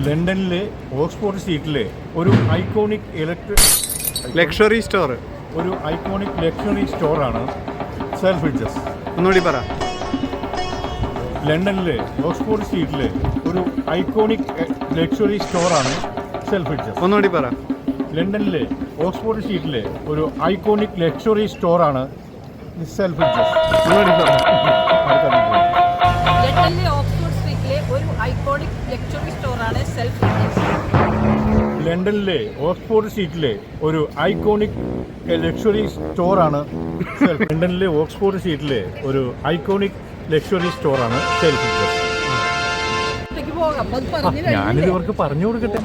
ലണ്ടനിലെ ഓക്സ്ഫോർഡ് സ്ട്രീറ്റിലെ ഒരു iconic luxury store സ്റ്റോറാണ് Selfridges. ഒന്നുകൂടി പറ. ലണ്ടനിലെ ഓക്സ്ഫോർഡ് സ്ട്രീറ്റിലെ ഒരു ഐക്കോണിക് ലക്ഷറി സ്റ്റോറാണ് സെൽഫ്രിഡ്ജസ്. ഒന്നുകൂടി പറ. ലണ്ടനിലെ ഓക്സ്ഫോർഡ് സ്ട്രീറ്റിലെ ഒരു ഐക്കോണിക് ലക്ഷറി സ്റ്റോറാണ് സെൽഫ്രിഡ്ജസ്. ഒന്നുകൂടി പറ. ലണ്ടനിലെ ഓക്സ്ഫോർഡ് സ്ട്രീറ്റിലെ ഒരു ഐക്കോണിക് ലക്ഷറി സ്റ്റോറാണ് സെൽഫ്രിഡ്ജസ്. ലണ്ടനിലെ ഓക്സ്ഫോർഡ് സ്ട്രീറ്റിലെ ഒരു ഐക്കോണിക് ലക്ഷറി സ്റ്റോറാണ് ലണ്ടനിലെ ഓക്സ്ഫോർഡ് സ്ട്രീറ്റിലെ ഒരു ഐക്കോണിക് ലക്ഷറി സ്റ്റോറാണ് സെൽഫ്രിഡ്ജസ്. ഞാനിത് ഇവർക്ക് പറഞ്ഞു കൊടുക്കട്ടെ.